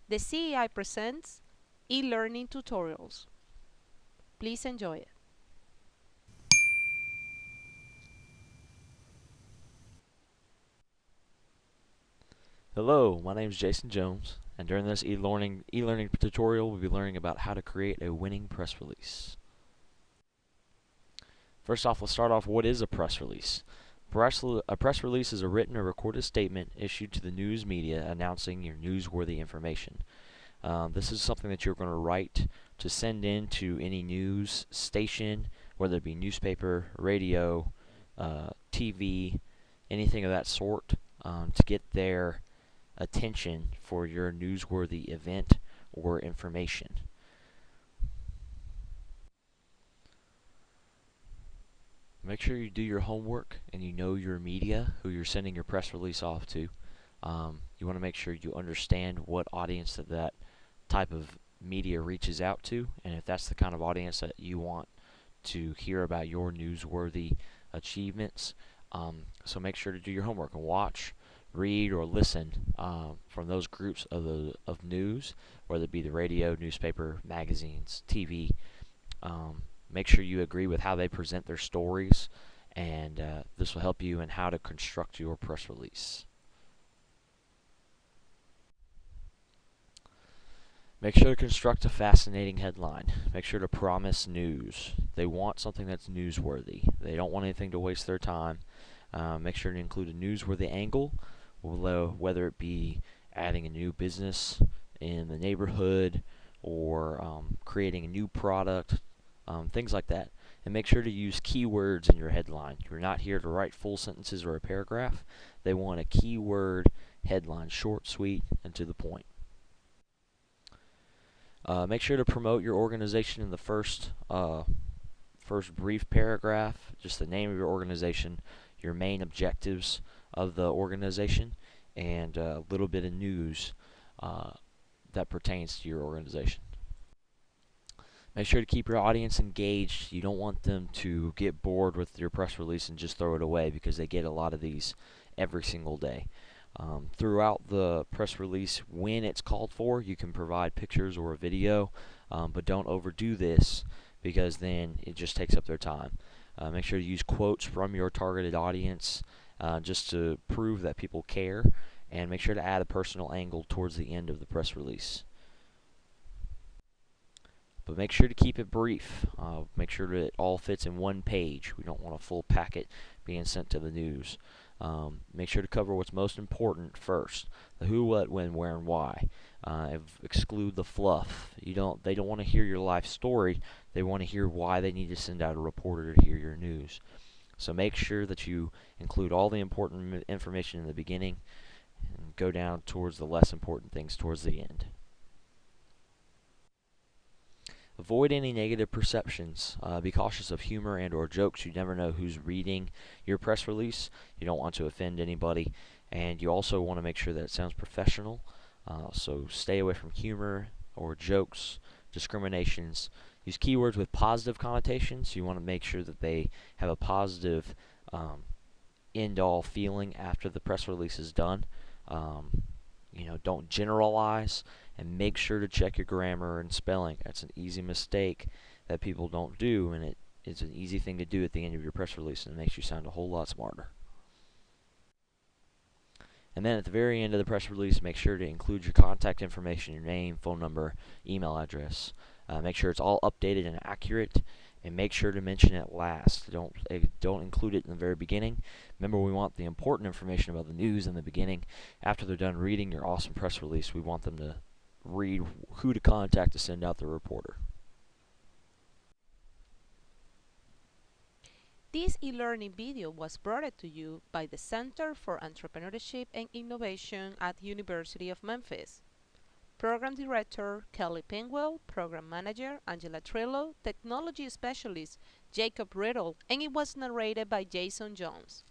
The CEI presents e-learning tutorials. Please enjoy it. Hello, my name is Jason Jones, and during this e-learning tutorial, we'll be learning about how to create a winning press release. First off, let's start off, what is a press release? A press release is a written or recorded statement issued to the news media announcing your newsworthy information. This is something that you're going to write to send in to any news station, whether it be newspaper, radio, TV, anything of that sort, to get their attention for your newsworthy event or information. Make sure you do your homework and you know your media, who you're sending your press release off to. You want to make sure you understand what audience that type of media reaches out to, and if that's the kind of audience that you want to hear about your newsworthy achievements. So make sure to do your homework and watch, read, or listen from those groups of news, whether it be the radio, newspaper, magazines, TV. Make sure you agree with how they present their stories, and this will help you in how to construct your press release. Make sure to construct a fascinating headline. Make sure to promise news. They want something that's newsworthy. They don't want anything to waste their time. Make sure to include a newsworthy angle, whether it be adding a new business in the neighborhood or creating a new product, things like that. And make sure to use keywords in your headline. You're not here to write full sentences or a paragraph. They want a keyword headline, short, sweet, and to the point. Make sure to promote your organization in the first brief paragraph, just the name of your organization, your main objectives of the organization, and a little bit of news that pertains to your organization. Make sure to keep your audience engaged. You don't want them to get bored with your press release and just throw it away, because they get a lot of these every single day. Throughout the press release, when it's called for, you can provide pictures or a video, but don't overdo this, because then it just takes up their time. Make sure to use quotes from your targeted audience just to prove that people care, and make sure to add a personal angle towards the end of the press release. But make sure to keep it brief. Make sure that it all fits in one page. We don't want a full packet being sent to the news. Make sure to cover what's most important first: the who, what, when, where, and why. Exclude the fluff. They don't want to hear your life story. They want to hear why they need to send out a reporter to hear your news. So make sure that you include all the important information in the beginning and go down towards the less important things towards the end. Avoid any negative perceptions. Be cautious of humor and or jokes. You never know who's reading your press release. You don't want to offend anybody, and you also want to make sure that it sounds professional. So stay away from humor or jokes, discriminations. Use keywords with positive connotations. You want to make sure that they have a positive end-all feeling after the press release is done. Don't generalize, and make sure to check your grammar and spelling. That's an easy mistake that people don't do, and it's an easy thing to do at the end of your press release, and it makes you sound a whole lot smarter. And then at the very end of the press release, make sure to include your contact information, your name, phone number, email address. Make sure it's all updated and accurate, and make sure to mention it last. Don't include it in the very beginning. Remember, we want the important information about the news in the beginning. After they're done reading your awesome press release, we want them to read who to contact to send out the reporter. This e-learning video was brought to you by the Center for Entrepreneurship and Innovation at University of Memphis. Program Director Kelly Pingwell, Program Manager Angela Trillo, Technology Specialist Jacob Riddle, and it was narrated by Jason Jones.